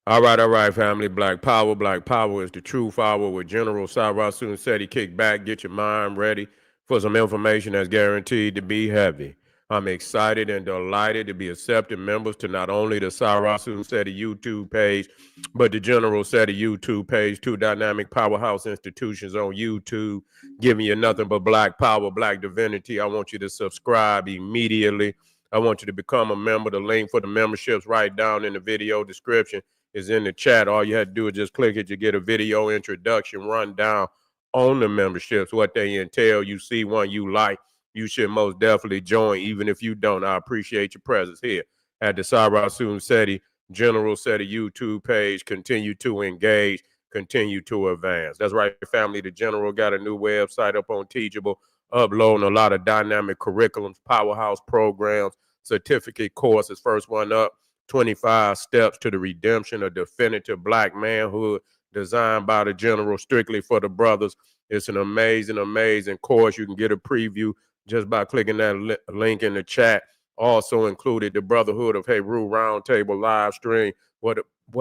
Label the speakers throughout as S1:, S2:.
S1: All right, family. Black Power. Black Power is the truth hour with General Cyrus Seti. Kick back, get your mind ready for some information that's guaranteed to be heavy. I'm excited and delighted to be accepting members to not only the Cyrus Seti YouTube page, but the General Seti YouTube page, two dynamic powerhouse institutions on YouTube, giving you nothing but black power, black divinity. I want you to subscribe immediately. I want you to become a member. The link for the memberships right down in the video description is in the chat. All you had to do is just click it. You get a video introduction rundown on the memberships, what they entail. You see one you like, you should most definitely join. Even if you don't, I appreciate your presence here at the Cyrus Seti General Seti YouTube page. Continue to engage, continue to advance. That's right, family. The General got a new website up on Teachable, uploading a lot of dynamic curriculums, powerhouse programs, certificate courses. First one up, 25 Steps to the Redemption of Definitive Black Manhood, designed by the General strictly for the brothers. It's an amazing, amazing course. You can get a preview just by clicking that link in the chat. Also included the Brotherhood of Heru Roundtable live stream, where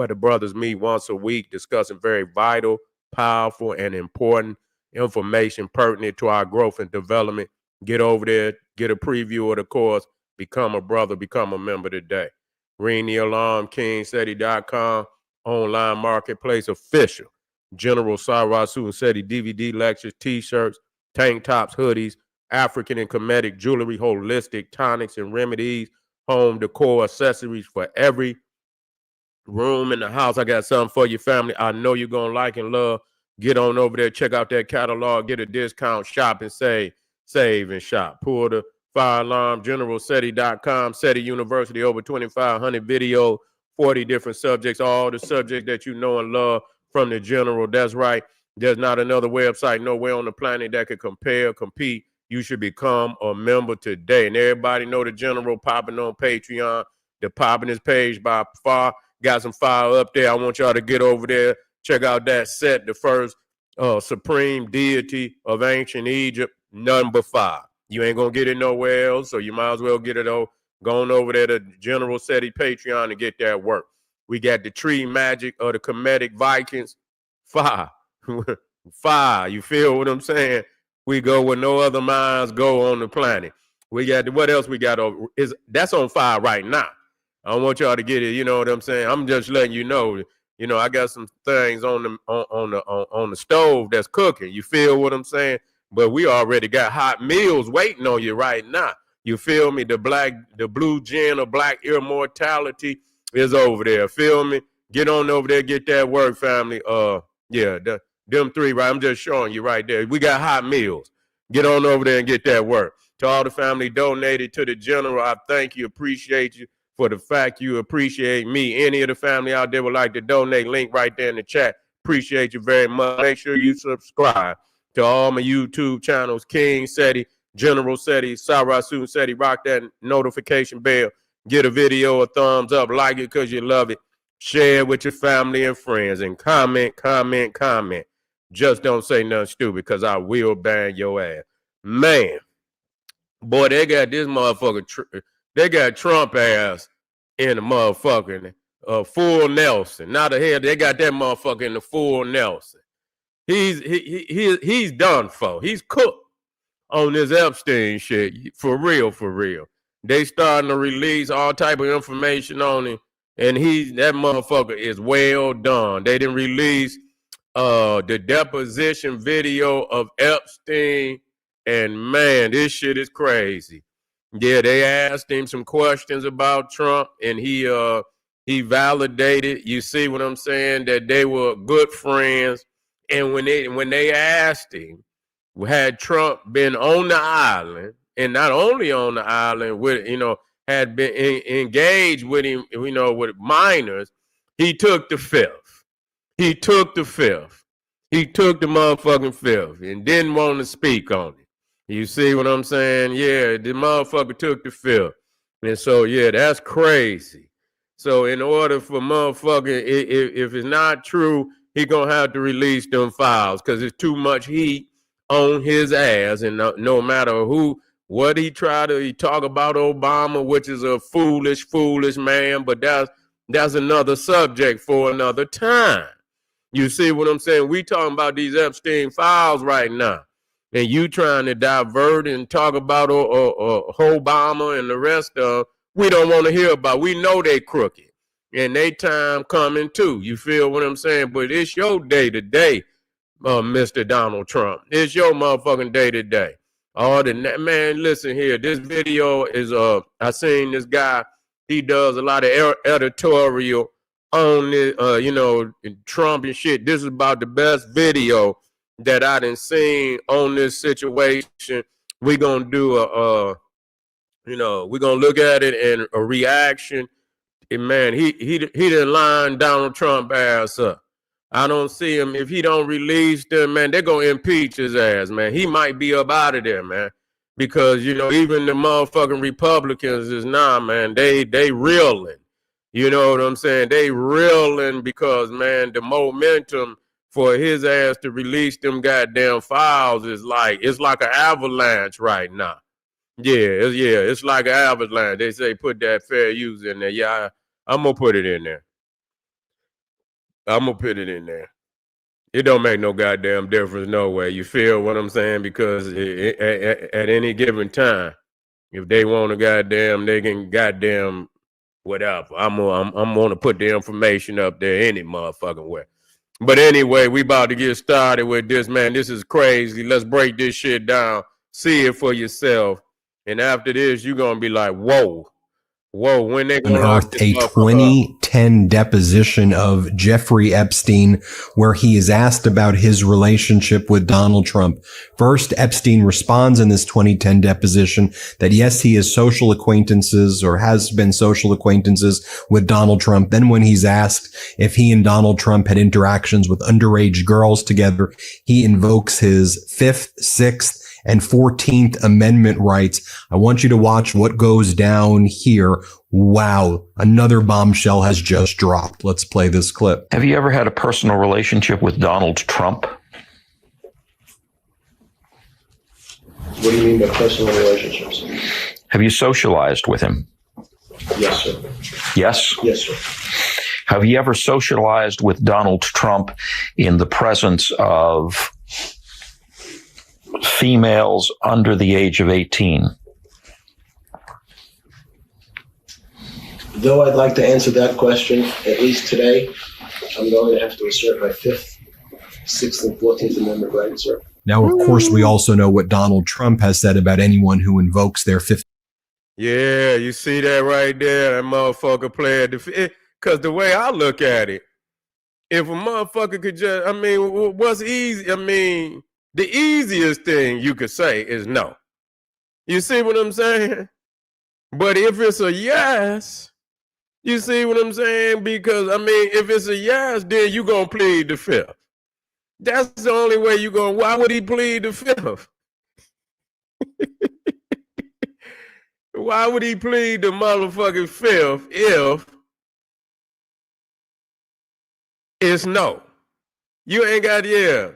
S1: the brothers meet once a week, discussing very vital, powerful, and important information pertinent to our growth and development. Get over there, get a preview of the course, become a brother, become a member today. Ring the alarm, KingSeti.com, online marketplace official. General Cyrus Seti DVD lectures, t-shirts, tank tops, hoodies, African and Kemetic jewelry, holistic tonics and remedies, home decor accessories for every room in the house. I got something for your family. I know you're going to like and love. Get on over there, check out that catalog, get a discount, shop and save and shop. Pull the fire alarm, generalseti.com, Seti University, over 2,500 video, 40 different subjects, all the subjects that you know and love from the General. That's right. There's not another website nowhere on the planet that could compare, compete. You should become a member today. And everybody know the General popping on Patreon. The popping his page by far. Got some fire up there. I want y'all to get over there. Check out that set, the first supreme deity of ancient Egypt, number 5. You ain't going to get it nowhere else, so you might as well get it going over there to General Seti Patreon and get that work. We got the tree magic of the Kemetic Vikings, 5. 5. You feel what I'm saying? We go where no other minds go on the planet. We got what else we got over? That's on fire right now. I don't want y'all to get it. You know what I'm saying? I'm just letting you know. You know, I got some things on the stove that's cooking. You feel what I'm saying? But we already got hot meals waiting on you right now. You feel me? The blue gin of black immortality is over there. Feel me? Get on over there, get that work, family. Yeah, them 3, right? I'm just showing you right there. We got hot meals. Get on over there and get that work. To all the family donated to the General, I thank you, appreciate you for the fact you appreciate me. Any of the family out there would like to donate, link right there in the chat. Appreciate you very much. Make sure you subscribe to all my YouTube channels, King Seti, General Seti, Cyrus Seti. Rock that notification bell. Get a video a thumbs up. Like it because you love it. Share it with your family and friends. And comment. Just don't say nothing stupid because I will bang your ass. Man, boy, they got this motherfucker. They got Trump ass in the motherfucking full Nelson. Now the hell they got that motherfucker in the full Nelson. He's done for. He's cooked on this Epstein shit. For real. They starting to release all type of information on him, and that motherfucker is well done. They didn't release the deposition video of Epstein, and man, this shit is crazy. Yeah, they asked him some questions about Trump, and he validated. You see what I'm saying? That they were good friends. And when they asked him, had Trump been on the island, and not only on the island with had been engaged with him, with minors, he took the fifth. He took the motherfucking fifth and didn't want to speak on it. You see what I'm saying? Yeah, the motherfucker took the fifth. And so, yeah, that's crazy. So in order for motherfucker, if it's not true, he going to have to release them files because it's too much heat on his ass. And no matter what he talk about Obama, which is a foolish man, but That's another subject for another time. You see what I'm saying? We talking about these Epstein files right now. And you trying to divert and talk about Obama and the rest of, we don't want to hear about. We know they crooked. And they time coming too. You feel what I'm saying? But it's your day to day, Mr. Donald Trump. It's your motherfucking day to day. Oh, man, listen here. This video is I seen this guy. He does a lot of editorial on this, Trump and shit. This is about the best video that I done seen on this situation. We're gonna do we're gonna look at it and a reaction. And man, he done line Donald Trump ass up. I don't see him. If he don't release them, man, they're gonna impeach his ass, man. He might be up out of there, man. Because, even the motherfucking Republicans is man, they reeling. You know what I'm saying? They reeling because, man, the momentum for his ass to release them goddamn files is it's like an avalanche right now. It's like an avalanche. They say put that fair use in there. Yeah, I'm gonna put it in there. I'm gonna put it in there. It don't make no goddamn difference no way. You feel what I'm saying? Because at any given time, if they want to goddamn, they can goddamn whatever. I'm gonna put the information up there any motherfucking way. But anyway, we about to get started with this, man. This is crazy. Let's break this shit down. See it for yourself. And after this, you're gonna be like, whoa. When they
S2: unearthed a 2010 deposition of Jeffrey Epstein, where he is asked about his relationship with Donald Trump. First, Epstein responds in this 2010 deposition that yes, he is social acquaintances or has been social acquaintances with Donald Trump. Then when he's asked if he and Donald Trump had interactions with underage girls together, he invokes his 5th, 6th, and 14th Amendment rights. I want you to watch what goes down here. Wow, another bombshell has just dropped. Let's play this clip.
S3: Have you ever had a personal relationship with Donald Trump?
S4: What do you mean by personal relationships?
S3: Have you socialized with him?
S4: Yes, sir.
S3: Yes?
S4: Yes, sir.
S3: Have you ever socialized with Donald Trump in the presence of females under the age of 18?
S4: Though I'd like to answer that question, at least today, I'm going to have to assert my 5th, 6th, and 14th Amendment right, sir.
S2: Now, of course, we also know what Donald Trump has said about anyone who invokes their 5th.
S1: Yeah, you see that right there? That motherfucker played because the way I look at it, if a motherfucker could just, what's easy? The easiest thing you could say is no. You see what I'm saying? But if it's a yes, you see what I'm saying? Because, if it's a yes, then you going to plead the 5th. That's the only way you going to. Why would he plead the 5th? Why would he plead the motherfucking 5th if it's no? You ain't got, Yeah,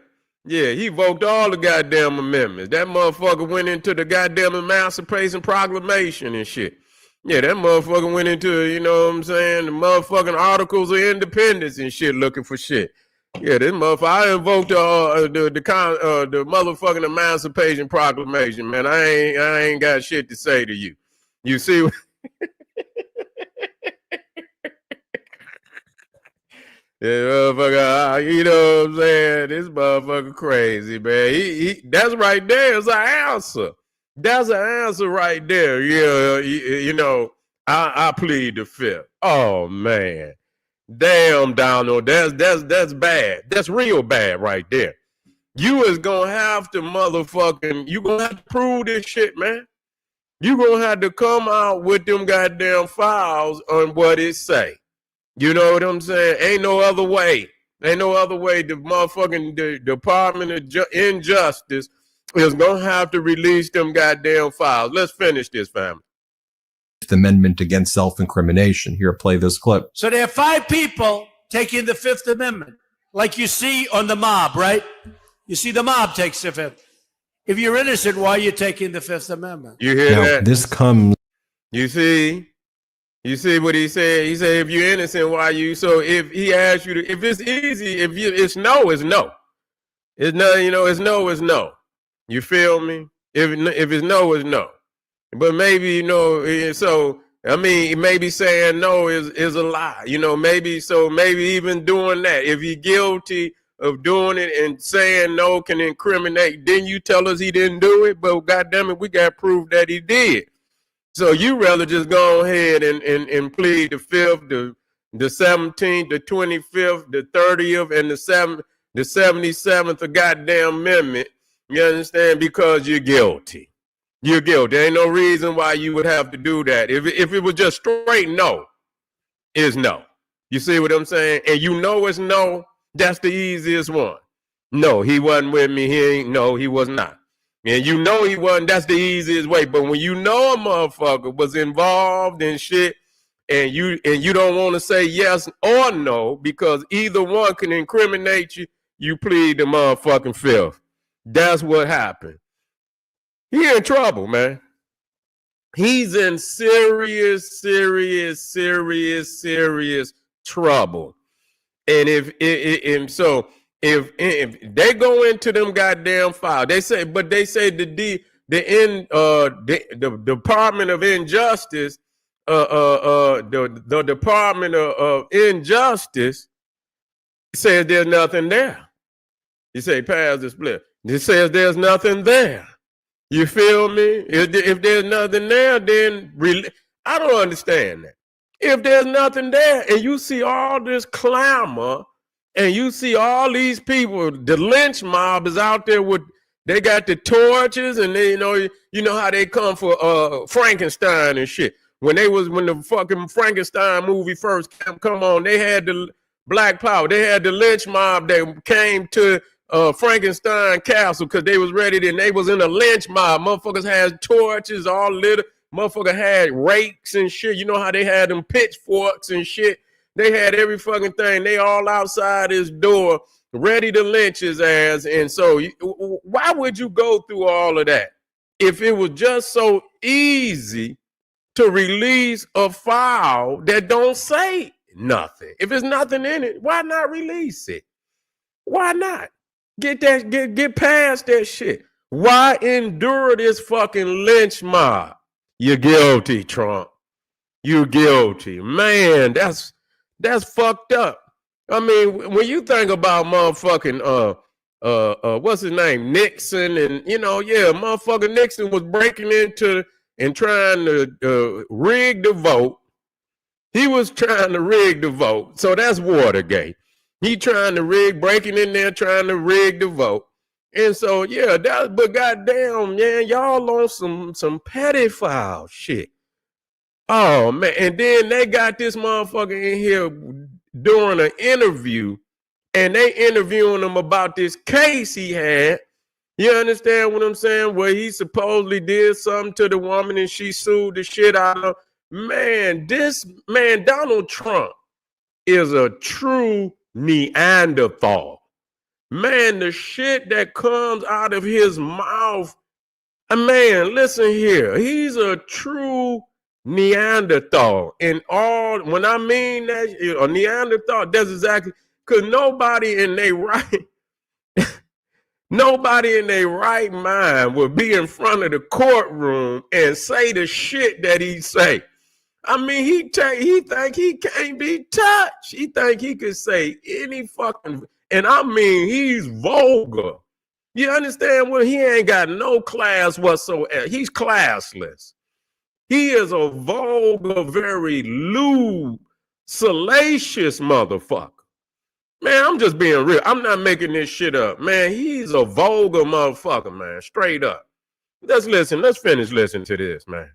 S1: he invoked all the goddamn amendments. That motherfucker went into the goddamn Emancipation Proclamation and shit. Yeah, that motherfucker went into, you know what I'm saying, the motherfucking Articles of Independence and shit looking for shit. Yeah, this motherfucker, I invoked the motherfucking Emancipation Proclamation, man. I ain't got shit to say to you. You see? Yeah, motherfucker, you know what I'm saying? This motherfucker crazy, man. He that's right there is an answer. That's an answer right there. Yeah, I plead the 5th. Oh man, damn, Donald, that's bad. That's real bad right there. You is gonna have to you gonna have to prove this shit, man. You gonna have to come out with them goddamn files on what it say. You know what I'm saying? Ain't no other way. Ain't no other way. The motherfucking Department of Injustice is going to have to release them goddamn files. Let's finish this, family.
S2: Amendment against self-incrimination. Here, play this clip.
S5: So there are 5 people taking the 5th Amendment, like you see on the mob, right? You see the mob takes the 5th. If you're innocent, why are you taking the 5th Amendment?
S1: You hear
S2: now,
S1: that?
S2: This comes.
S1: You see? You see what he said? He said, if you're innocent, why you? So if he asks you to, if it's easy, if you, it's no, it's no. It's no, it's no, it's no. You feel me? If it's no, it's no. But maybe, so, I mean, maybe saying no is a lie, maybe, so maybe even doing that. If you're guilty of doing it and saying no can incriminate, then you tell us he didn't do it, but goddamn it, we got proof that he did. So you rather just go ahead and plead the 5th, the 17th, the 25th, the 30th, and the 77th goddamn amendment. You understand? Because you're guilty. You're guilty. There ain't no reason why you would have to do that. If it was just straight no, is no. You see what I'm saying? And it's no, that's the easiest one. No, he wasn't with me. He was not. And he wasn't, that's the easiest way. But when a motherfucker was involved in shit and you don't want to say yes or no because either one can incriminate you, you plead the motherfucking 5th. That's what happened. He in trouble, man. He's in serious trouble. And if they go into them goddamn files, they say the Department of Injustice, the Department of Injustice says there's nothing there. You say pass the split. It says there's nothing there. You feel me? If there's nothing there, then I don't understand that. If there's nothing there and you see all this clamor and you see all these people, the lynch mob is out there they got the torches and they, you know how they come for Frankenstein and shit. When the fucking Frankenstein movie first come on, they had the Black Power. They had the lynch mob that came to Frankenstein Castle because they was ready and they was in a lynch mob. Motherfuckers had torches all lit. Motherfucker had rakes and shit. You know how they had them pitchforks and shit. They had every fucking thing. They all outside his door ready to lynch his ass. And so why would you go through all of that if it was just so easy to release a file that don't say nothing? If there's nothing in it, why not release it? Why not? Get past that shit. Why endure this fucking lynch mob? You're guilty, Trump. You're guilty. Man, that's fucked up. I mean, when you think about motherfucking what's his name? Nixon, and motherfucking Nixon was breaking into and trying to rig the vote. He was trying to rig the vote. So that's Watergate. He trying to breaking in there, trying to rig the vote. And so, but goddamn, man, y'all on some pedophile shit. Oh, man. And then they got this motherfucker in here doing an interview, and they interviewing him about this case he had. You understand what I'm saying? Where he supposedly did something to the woman and she sued the shit out of him. Man, Donald Trump is a true Neanderthal. Man, the shit that comes out of his mouth, man, listen here. He's a true Neanderthal. And when I mean that, a Neanderthal, that's exactly, because nobody in their right mind will be in front of the courtroom and say the shit that he say. I mean, he think he can't be touched. He think he could say any fucking, and I mean, he's vulgar. You understand what? He ain't got no class whatsoever. He's classless. He is a vulgar, very lewd, salacious motherfucker. Man, I'm just being real. I'm not making this shit up. Man, he's a vulgar motherfucker, man. Straight up. Let's listen. Let's finish listening to this, man.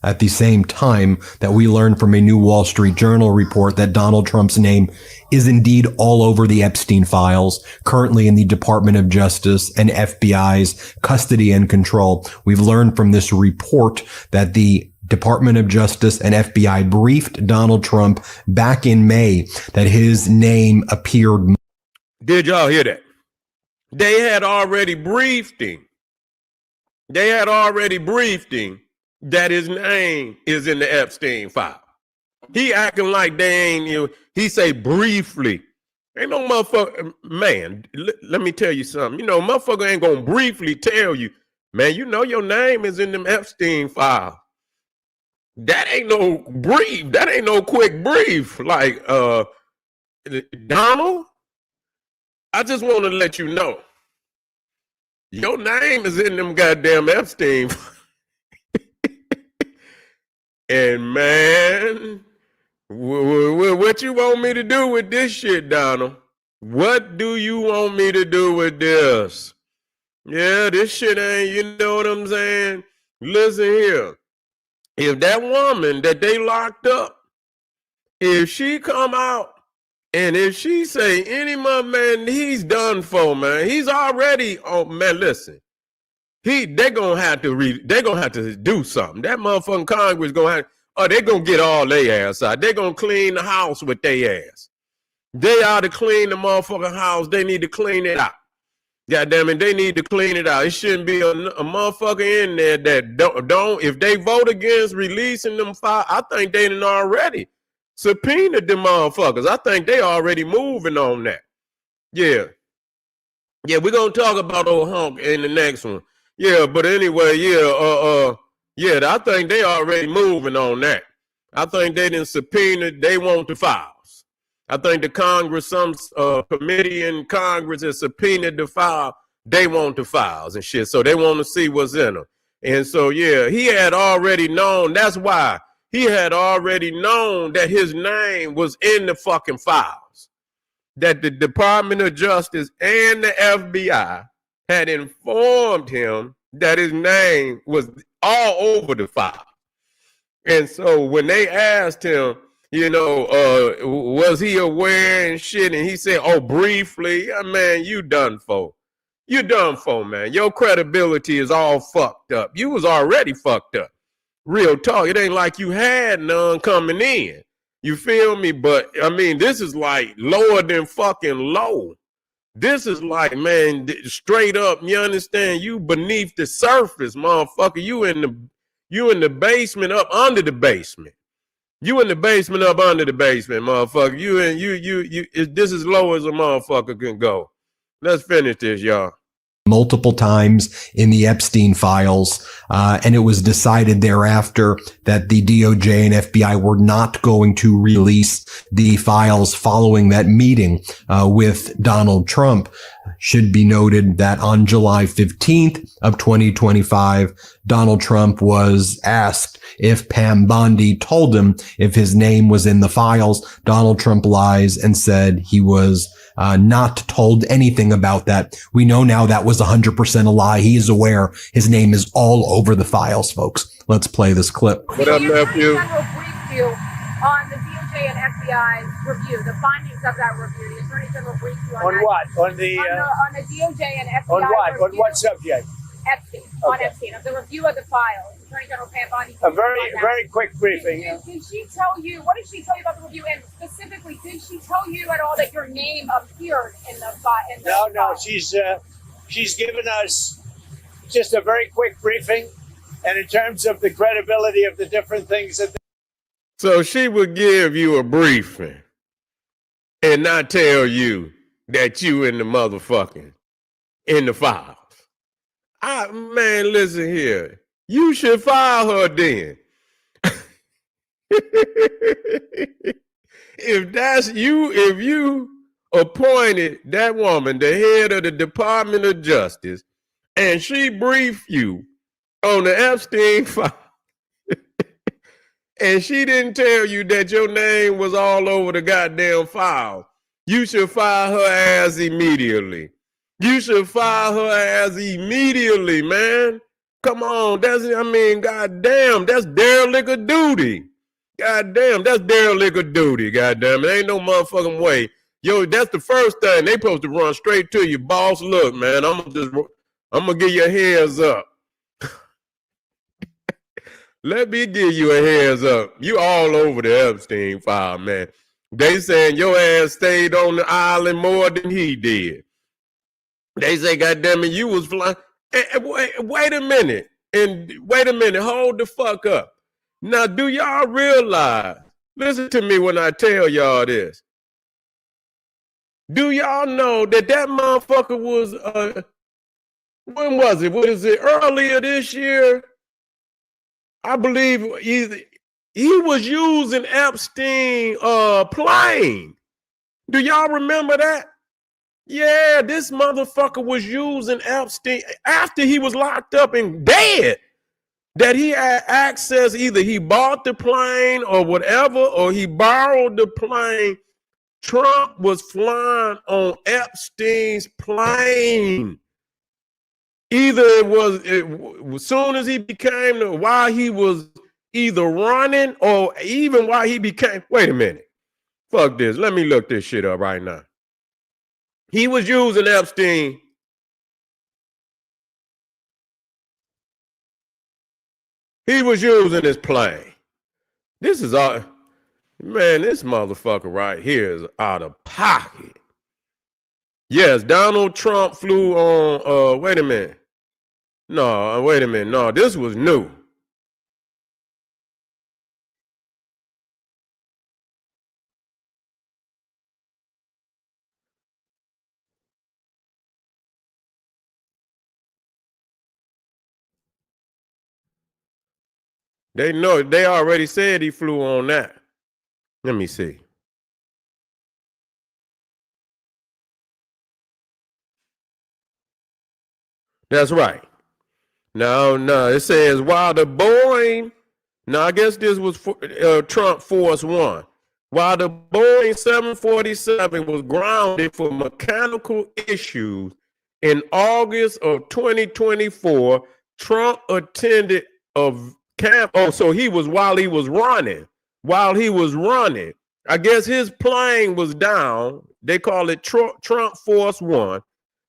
S2: At the same time that we learned from a new Wall Street Journal report that Donald Trump's name is indeed all over the Epstein files, currently in the Department of Justice and FBI's custody and control. We've learned from this report that the Department of Justice and FBI briefed Donald Trump back in May that his name appeared. Did
S1: y'all hear that? They had already briefed him. They had already briefed him that his name is in the Epstein file. He acting like they ain't, you know, he say briefly. Ain't no motherfucker, man, let me tell you something. You know, motherfucker ain't gonna briefly tell you, man, you know your name is in them Epstein file. That ain't no brief. That ain't no quick brief. Like, Donald, I just want to let you know, your name is in them goddamn Epstein. And man, what you want me to do with this shit, Donald? What do you want me to do with this? Yeah, this shit ain't, you know what I'm saying? Listen here. If that woman that they locked up, if she come out and if she say any man, he's done for, man. He's already, oh man, listen. They gonna have to do something. That motherfucking Congress gonna have, oh, they gonna get all their ass out. They gonna clean the house with their ass. They ought to clean the motherfucking house. They need to clean it out. God damn it, they need to clean it out. It shouldn't be a motherfucker in there that don't. If they vote against releasing them files, I think they done already subpoenaed them motherfuckers. I think they already moving on that. Yeah. Yeah, we're gonna talk about old Hunk in the next one. Yeah, but anyway, yeah, I think they already moving on that. I think they done subpoenaed, they want the files. I think the Congress, some committee in Congress has subpoenaed the file. They want the files and shit. So they want to see what's in them. And so, yeah, he had already known. That's why he had already known that his name was in the fucking files. That the Department of Justice and the FBI had informed him that his name was all over the file. And so when they asked him, you know, was he aware and shit? And he said, oh, briefly, yeah, man, you done for. You done for, man. Your credibility is all fucked up. You was already fucked up. Real talk. It ain't like you had none coming in. You feel me? But, I mean, this is like lower than fucking low. This is like, man, straight up, you understand? You beneath the surface, motherfucker. You in the basement, up under the basement. You in the basement, up under the basement, motherfucker. This is as low as a motherfucker can go. Let's finish this, y'all.
S2: Multiple times in the Epstein files, and it was decided thereafter that the DOJ and FBI were not going to release the files following that meeting with Donald Trump. Should be noted that on July 15th of 2025, Donald Trump was asked if Pam Bondi told him if his name was in the files. Donald Trump lies and said he was not told anything about that. We know now that was 100% a lie. He is aware his name is all over the files, folks. Let's play this clip.
S1: What up, nephew?
S6: Briefed you on the DOJ and FBI's review, the findings of that review. The Attorney General briefed you on that.
S7: What? On the
S6: DOJ and FBI
S7: on what?
S6: review.
S7: On what subject?
S6: Epstein. Okay. On Epstein. Of the review of the files. Attorney General Pam Bondi.
S7: A very quick briefing.
S6: Did she tell you, what did she tell you about the review? And specifically, did she tell you at all that your name appeared in the file?
S7: No. She's given us just a very quick briefing. And in terms of the credibility of the different things that.
S1: So she would give you a briefing and not tell you that you in the motherfucking, in the files. Man, listen here. You should fire her then. If you appointed that woman the head of the Department of Justice and she briefed you on the Epstein file and she didn't tell you that your name was all over the goddamn file, you should fire her ass immediately. You should fire her ass immediately, man. Come on, goddamn, that's derelict of duty. Goddamn, that's derelict of duty, goddamn. It ain't no motherfucking way. Yo, that's the first thing. They supposed to run straight to you, boss. Look, man, I'm gonna give you a heads up. Let me give you a heads up. You all over the Epstein file, man. They saying your ass stayed on the island more than he did. They say, goddamn it, you was flying. Wait a minute. And wait a minute. Hold the fuck up. Now, do y'all realize, listen to me when I tell y'all this. Do y'all know that motherfucker was, when was it? Was it earlier this year? I believe he was using Epstein plane. Do y'all remember that? Yeah, this motherfucker was using Epstein after he was locked up and dead. That he had access, either he bought the plane or whatever, or he borrowed the plane. Trump was flying on Epstein's plane. Either it was as soon as he became, while he was either running or even while he became, wait a minute. Fuck this. Let me look this shit up right now. He was using Epstein. He was using his plane. This is all, man, this motherfucker right here is out of pocket. Yes, Donald Trump flew on, wait a minute. No, wait a minute. No, this was new. They know, they already said he flew on that. Let me see. That's right. No, it says while the Boeing, now I guess this was Trump Force One. While the Boeing 747 was grounded for mechanical issues in August of 2024, Trump attended a camp. Oh, so he was while he was running. While he was running, I guess his plane was down. They call it Trump Force One.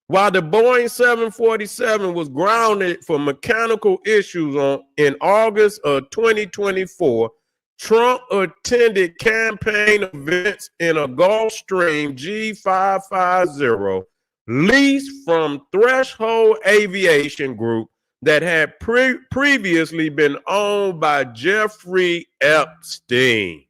S1: While the Boeing 747 was grounded for mechanical issues in August of 2024, Trump attended campaign events in a Gulfstream G550 leased from Threshold Aviation Group that had previously been owned by Jeffrey Epstein.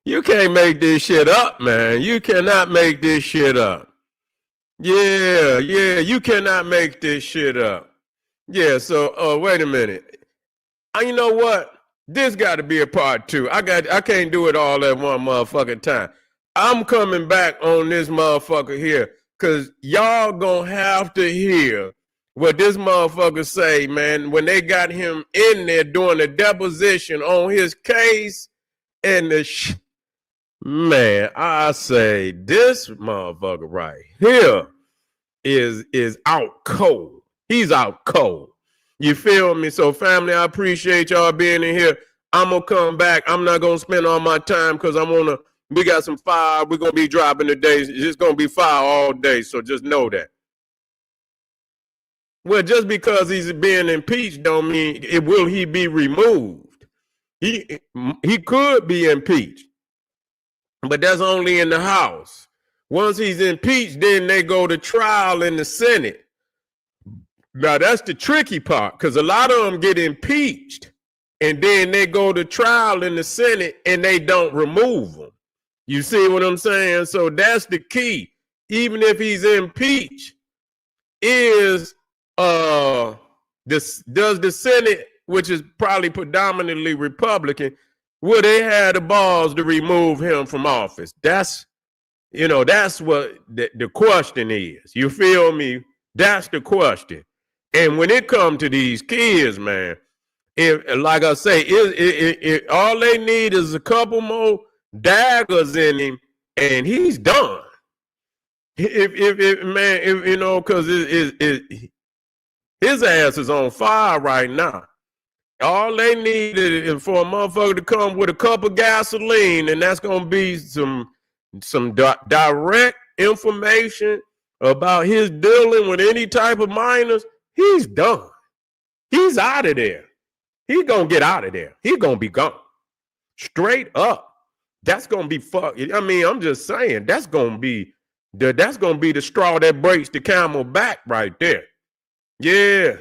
S1: You can't make this shit up, man. You cannot make this shit up. Yeah, you cannot make this shit up. Yeah, so wait a minute. You know what? This got to be a part two. I can't do it all at one motherfucking time. I'm coming back on this motherfucker here because y'all gonna have to hear what this motherfucker say, man, when they got him in there doing a deposition on his case and the man, I say this motherfucker right here is out cold. He's out cold. You feel me? So family, I appreciate y'all being in here. I'm gonna come back. I'm not gonna spend all my time because we got some fire. We're gonna be dropping today. It's just gonna be fire all day. So just know that. Well, just because he's being impeached don't mean will he be removed. He could be impeached. But that's only in the House. Once he's impeached, then they go to trial in the Senate. Now, that's the tricky part because a lot of them get impeached and then they go to trial in the Senate and they don't remove them. You see what I'm saying? So that's the key. Even if he's impeached, does the Senate, which is probably predominantly Republican, will they have the balls to remove him from office? That's what the question is. You feel me? That's the question. And when it comes to these kids, man, like I say, all they need is a couple more daggers in him, and he's done. Because his ass is on fire right now. All they need is for a motherfucker to come with a cup of gasoline, and that's gonna be some direct information about his dealing with any type of minors. He's done. He's out of there. He's gonna get out of there. He's gonna be gone. Straight up. That's gonna be fuck. I mean, I'm just saying that's gonna be That's going to be the straw that breaks the camel back right there. Yeah.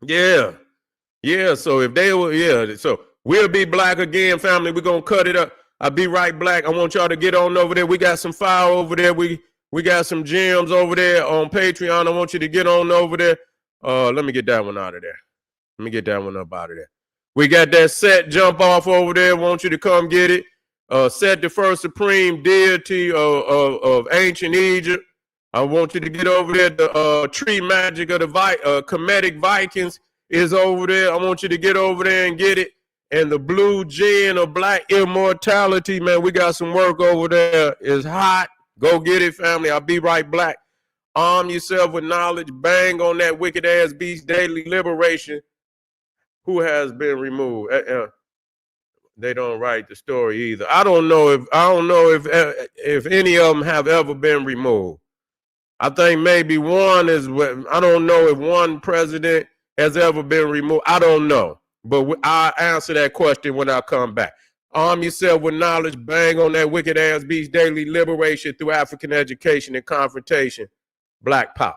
S1: Yeah. Yeah. So if they were, yeah. So we'll be black again, family. We're going to cut it up. I'll be right black. I want y'all to get on over there. We got some fire over there. We got some gems over there on Patreon. I want you to get on over there. Let me get that one out of there. Let me get that one up out of there. We got that set jump off over there. Want you to come get it. Set the first supreme deity of ancient Egypt. I want you to get over there. The tree magic of the Kemetic Vikings is over there. I want you to get over there and get it. And the blue gin of black immortality, man, we got some work over there. It's hot. Go get it, family. I'll be right black. Arm yourself with knowledge. Bang on that wicked ass beast. Daily liberation. Who has been removed? They don't write the story either. I don't know if any of them have ever been removed. I think maybe one is. I don't know if one president has ever been removed. I don't know. But I'll answer that question when I come back. Arm yourself with knowledge. Bang on that wicked ass beast. Daily liberation through African education and confrontation. Black power.